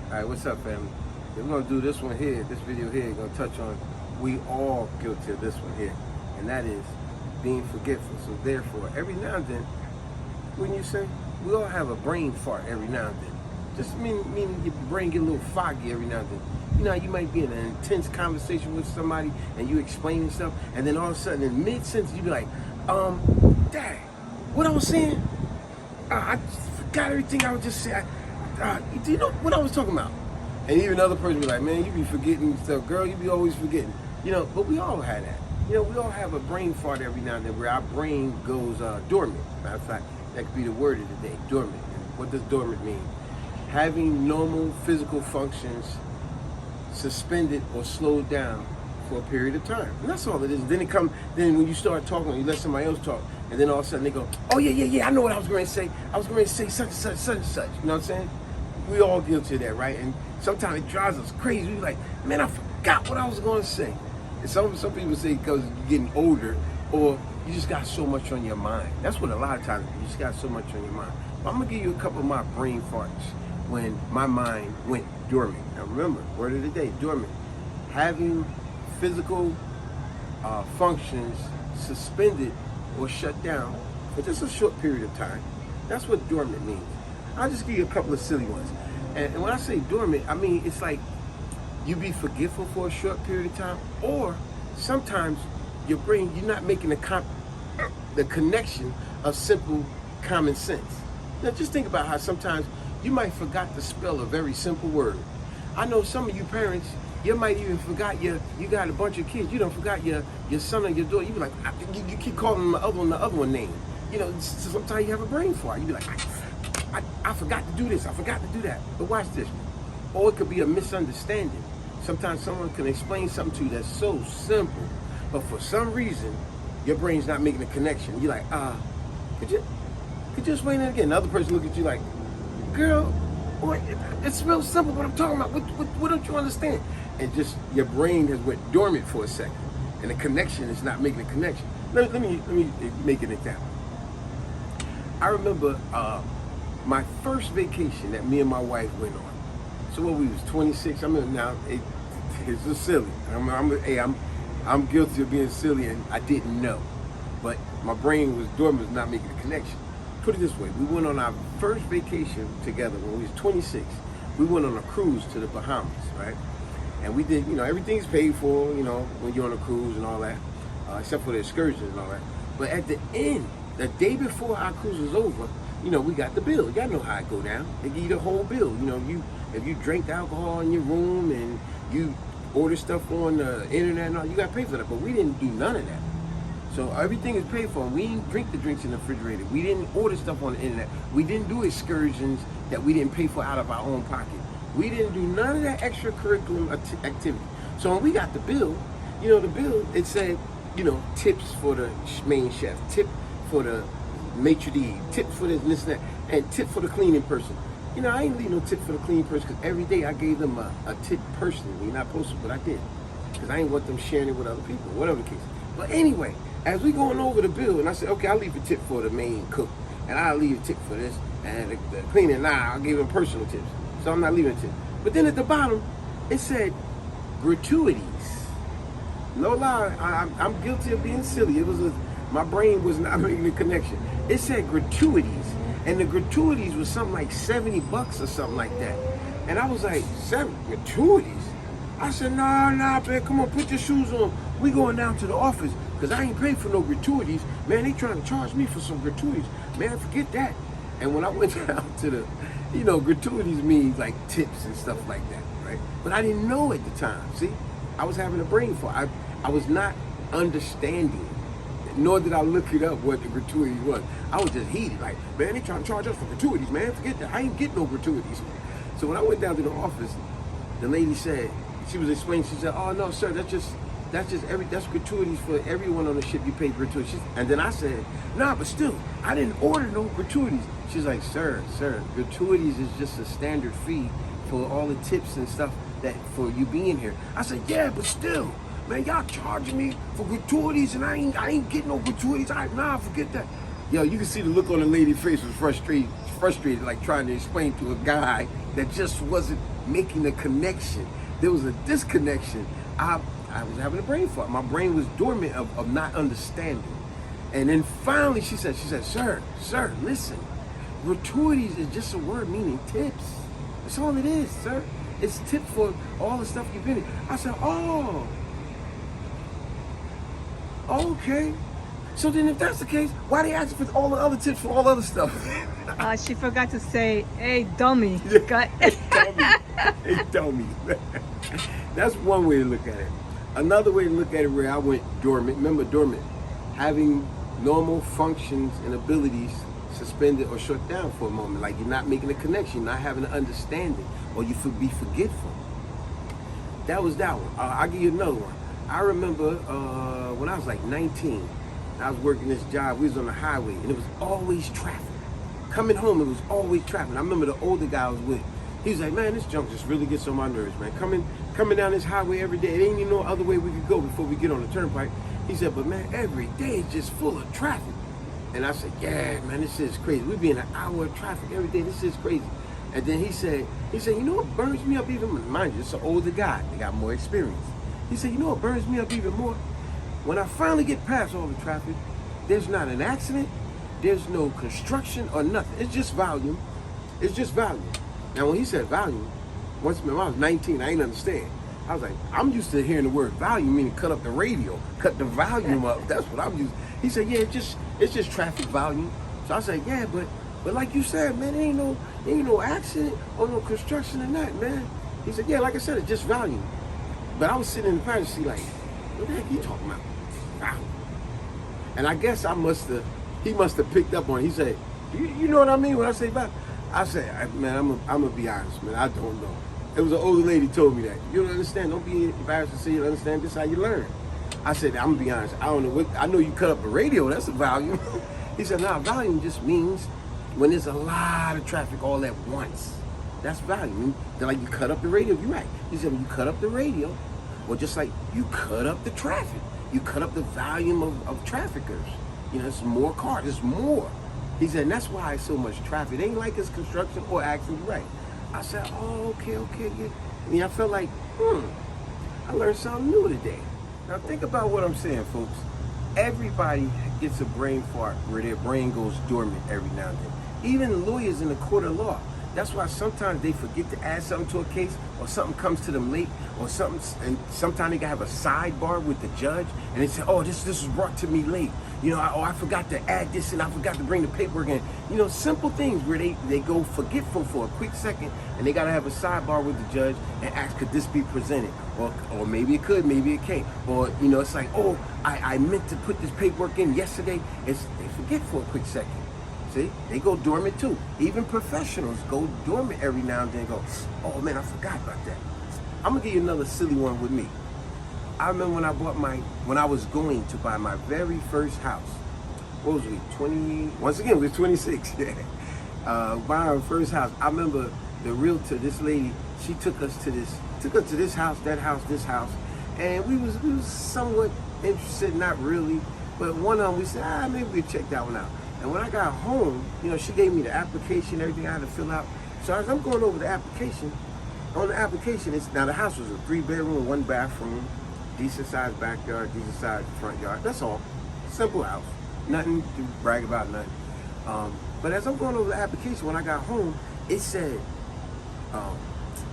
Alright, what's up, family? We're gonna do this one here, this video here, gonna touch on we all guilty of this one here, and that is being forgetful. So therefore, every now and then, when you say, we all have a brain fart every now and then. Just meaning your brain get a little foggy every now and then. You know, you might be in an intense conversation with somebody and you explaining stuff, and then all of a sudden in mid-sentence you be like, Dad, what I was saying? I forgot everything I was just saying. Do you know what I was talking about? And even another person be like, man, you be forgetting stuff. Girl, you be always forgetting. You know, but we all had that. You know, we all have a brain fart every now and then where our brain goes dormant. Matter of fact, that could be the word of the day, dormant. And what does dormant mean? Having normal physical functions suspended or slowed down for a period of time. And that's all it is. Then then when you start talking, you let somebody else talk, and then all of a sudden they go, oh yeah, I know what I was going to say. I was going to say such and such, such and such. You know what I'm saying? We all guilty of that, right? And sometimes it drives us crazy. We're like, man, I forgot what I was going to say. And some people say because you're getting older, or you just got so much on your mind. That's what a lot of times you just got so much on your mind. But I'm gonna give you a couple of my brain farts when my mind went dormant. Now remember, word of the day, dormant. Having physical functions suspended or shut down for just a short period of time. That's what dormant means. I'll just give you a couple of silly ones. And when I say dormant, I mean it's like you be forgetful for a short period of time, or sometimes your brain, you're not making the connection of simple common sense. Now just think about how sometimes you might forgot to spell a very simple word. I know some of you parents, you might even forgot you got a bunch of kids, you don't forgot your son or your daughter. You be like, you keep calling the other one name. You know, sometimes you have a brain fart. You be like, I forgot to do this, I forgot to do that. But watch this. Or it could be a misunderstanding. Sometimes someone can explain something to you that's so simple, but for some reason, your brain's not making a connection. You're like, could you explain that again? Another person look at you like, girl, boy, it's real simple what I'm talking about. What don't you understand? And just your brain has went dormant for a second, and the connection is not making a connection. Let me make an example. I remember my first vacation that me and my wife went on. So when we was 26, I mean now it's just silly. I'm guilty of being silly, and I didn't know, but my brain was dormant, was not making a connection. Put it this way: we went on our first vacation together when we was 26. We went on a cruise to the Bahamas, right? And we did, you know, everything's paid for, you know, when you're on a cruise and all that, except for the excursions and all that. But at the end, the day before our cruise was over, you know, we got the bill. Y'all know how it go down. They give you the whole bill. You know, if you drink alcohol in your room and you order stuff on the internet and all, you got to pay for that. But we didn't do none of that. So everything is paid for. We didn't drink the drinks in the refrigerator. We didn't order stuff on the internet. We didn't do excursions that we didn't pay for out of our own pocket. We didn't do none of that extracurricular activity. So when we got the bill, you know, the bill, it said, you know, tips for the main chef, tip for the maitre d', tip for this and that, and tip for the cleaning person. You know, I ain't leave no tip for the cleaning person because every day I gave them a tip personally. You're not supposed to, but I did. Because I ain't want them sharing it with other people, whatever the case. But anyway, as we going over the bill, and I said, okay, I'll leave a tip for the main cook, and I'll leave a tip for this, and the cleaning, I'll give them personal tips. So I'm not leaving a tip. But then at the bottom, it said gratuities. No lie, I'm guilty of being silly. My brain was not making the connection. It said gratuities, and the gratuities was something like $70 or something like that. And I was like, gratuities? I said, nah, man, come on, put your shoes on. We going down to the office, because I ain't paid for no gratuities. Man, they trying to charge me for some gratuities. Man, forget that. And when I went down to the, you know, gratuities means like tips and stuff like that, right? But I didn't know at the time, see? I was having a brain fart. I was not understanding, nor did I look it up what the gratuities was. I was just heated, like, man, they trying to charge us for gratuities, man, forget that. I ain't getting no gratuities. So when I went down to the office, the lady said, she was explaining, she said, oh no, sir, that's gratuities for everyone on the ship. You pay gratuities. And then I said, nah, but still, I didn't order no gratuities. She's like, sir, gratuities is just a standard fee for all the tips and stuff that for you being here. I said, yeah, but still, man, y'all charging me for gratuities, and I ain't getting no gratuities. Nah, forget that. Yo, you can see the look on the lady's face was frustrated, like trying to explain to a guy that just wasn't making a connection. There was a disconnection. I was having a brain fart. My brain was dormant of not understanding. And then finally she said, sir, listen, gratuities is just a word meaning tips. That's all it is, sir. It's tip for all the stuff you've been in. I said, oh, okay. So then if that's the case, why they ask for all the other tips for all the other stuff? She forgot to say, hey, dummy. Yeah. Hey, dummy. That's one way to look at it. Another way to look at it where I went dormant. Remember dormant, having normal functions and abilities suspended or shut down for a moment. Like you're not making a connection, not having an understanding, or you be forgetful. That was that one. I'll give you another one. I remember when I was like 19, I was working this job. We was on the highway, and it was always traffic. Coming home, it was always traffic. I remember the older guy I was with. He was like, man, this junk just really gets on my nerves, man. Coming down this highway every day. It ain't even no other way we could go before we get on the turnpike. He said, but man, every day is just full of traffic. And I said, yeah, man, this is crazy. We be in an hour of traffic every day. This is crazy. And then he said, you know what burns me up even more? Mind you, it's an older guy. They got more experience. He said, you know what burns me up even more? When I finally get past all the traffic, there's not an accident, there's no construction or nothing. It's just volume. It's just volume. Now, when he said volume, when I was 19, I didn't understand. I was like, I'm used to hearing the word volume, meaning cut up the radio, cut the volume up. That's what I'm used to. He said, yeah, it's just traffic volume. So I said, yeah, but like you said, man, there ain't no accident or no construction or nothing, man. He said, yeah, like I said, it's just volume. But I was sitting in the passenger seat like, what the heck are you talking about? Volume. And I guess he must have picked up on it. He said, you know what I mean when I say volume? I said, man, I'm gonna be honest, man, I don't know. It was an older lady told me that. You don't understand, don't be embarrassed to say you don't understand, this is how you learn. I said, I'm gonna be honest, I don't know what, I know you cut up a radio, that's a volume. He said, nah, volume just means when there's a lot of traffic all at once. That's volume. They're like, you cut up the radio, you're right. He said, when you cut up the radio, well, just like you cut up the traffic, you cut up the volume of traffickers. You know, it's more cars, it's more. He said, and that's why it's so much traffic. It ain't like it's construction or accident, right? I said, oh, okay, yeah. I mean, I felt like, I learned something new today. Now think about what I'm saying, folks. Everybody gets a brain fart where their brain goes dormant every now and then. Even lawyers in the court of law. That's why sometimes they forget to add something to a case, or something comes to them late, or something, and sometimes they can have a sidebar with the judge, and they say, oh, this was brought to me late. You know, I forgot to add this, and I forgot to bring the paperwork in. You know, simple things where they go forgetful for a quick second, and they got to have a sidebar with the judge and ask, could this be presented? Or maybe it could, maybe it can't. Or, you know, it's like, oh, I meant to put this paperwork in yesterday. They forget for a quick second. See, they go dormant too. Even professionals go dormant every now and then and go, oh man, I forgot about that. I'm gonna give you another silly one with me. I remember when I was going to buy my very first house. What was we, 20? Once again, we was 26. Buying our first house. I remember the realtor, this lady, she took us to this house, that house, this house. And we was somewhat interested, not really. But one of them, we said, maybe we check that one out. And when I got home, you know, she gave me the application, everything I had to fill out. So as I'm going over the application, on the application, now the house was a 3-bedroom, 1 bathroom, decent sized backyard, decent sized front yard. That's all. Simple house. Nothing to brag about, nothing. But as I'm going over the application, when I got home, it said,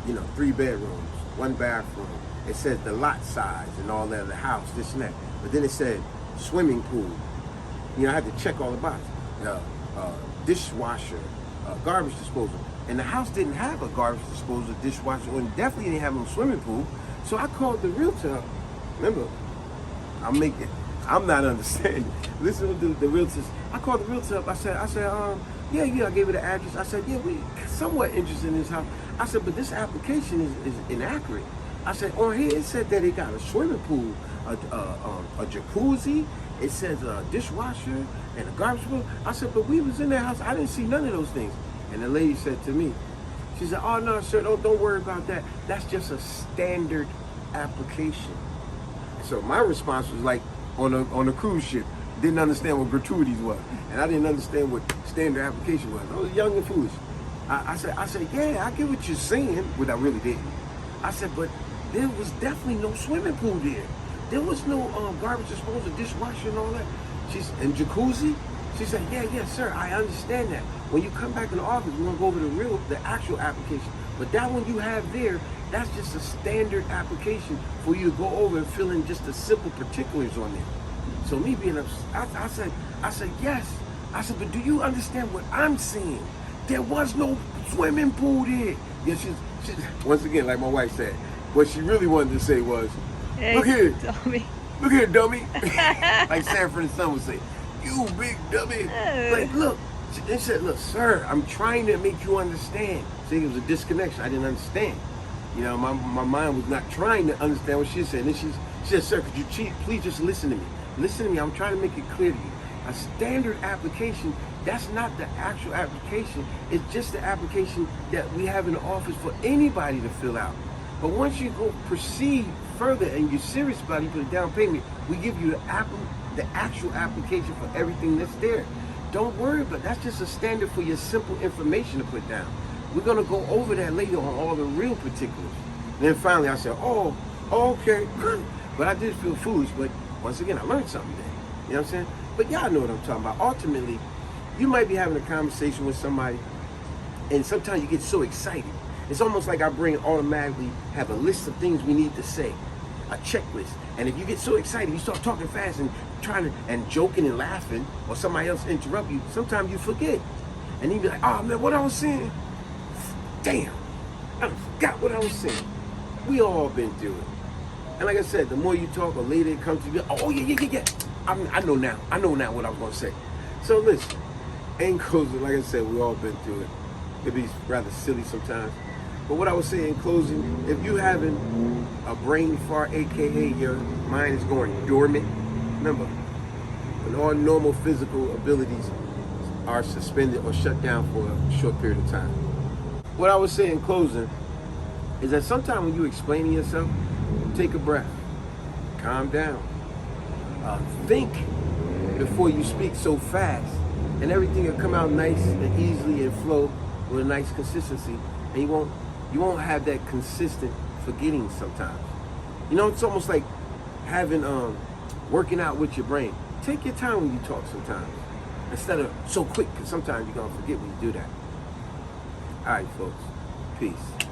you know, 3 bedrooms, 1 bathroom. It said the lot size and all that of the house, this and that. But then it said swimming pool. You know, I had to check all the boxes. Dishwasher, garbage disposal. And the house didn't have a garbage disposal, dishwasher, and definitely didn't have no swimming pool. So I called the realtor. Remember, I'm not understanding. Listen to the realtors. I called the realtor up. I said, yeah, I gave her the address. I said, yeah, we somewhat interested in this house. I said, but this application is inaccurate. I said, on here it said that it got a swimming pool, a jacuzzi. It says a dishwasher and a garbage pool. I said, but we was in that house. I didn't see none of those things. And the lady said to me, she said, oh no, sir, don't worry about that. That's just a standard application. So my response was like on a cruise ship. Didn't understand what gratuities was. And I didn't understand what standard application was. I was young and foolish. I said, yeah, I get what you're saying, but I really didn't. I said, but there was definitely no swimming pool there. There was no garbage disposal, dishwasher, and all that. And jacuzzi. She said, yeah, sir, I understand that. When you come back in the office, we're gonna go over the actual application. But that one you have there, that's just a standard application for you to go over and fill in just the simple particulars on there. So me being upset, I said, yes. I said, but do you understand what I'm saying? There was no swimming pool there. Yeah, she's once again, like my wife said, what she really wanted to say was, Hey, look here, dummy. look here, dummy. Like Sanford and Son would say, you big dummy. Like, look. They said, look, sir, I'm trying to make you understand. See, it was a disconnection. I didn't understand. You know, my mind was not trying to understand what she said. And then she said, sir, could you please just listen to me? Listen to me. I'm trying to make it clear to you. A standard application, that's not the actual application. It's just the application that we have in the office for anybody to fill out. But once you go proceed further and you're serious about it, you put a down payment, we give you the actual application for everything that's there. Don't worry about it. That's just a standard for your simple information to put down. We're going to go over that later on all the real particulars. And then finally I said, oh, okay. But I did feel foolish, but once again, I learned something there. You know what I'm saying? But y'all know what I'm talking about. Ultimately, you might be having a conversation with somebody, and sometimes you get so excited. It's almost like our brain automatically have a list of things we need to say, a checklist. And if you get so excited, you start talking fast and and joking and laughing, or somebody else interrupt you, sometimes you forget. And you be like, oh man, what I was saying? Damn, I forgot what I was saying. We all been through it. And like I said, the more you talk, or later it comes to you, oh yeah. I know now what I was gonna say. So listen, in closing, like I said, we all been through it. It can be rather silly sometimes. But what I would say in closing, if you having a brain fart, aka your mind is going dormant, remember, when all normal physical abilities are suspended or shut down for a short period of time. What I would say in closing is that sometimes when you're explaining yourself, take a breath, calm down, think before you speak so fast, and everything will come out nice and easily and flow with a nice consistency, and you won't have that consistent forgetting sometimes. You know, it's almost like having working out with your brain. Take your time when you talk sometimes, instead of so quick, because sometimes you're gonna forget when you do that. All right, folks, peace.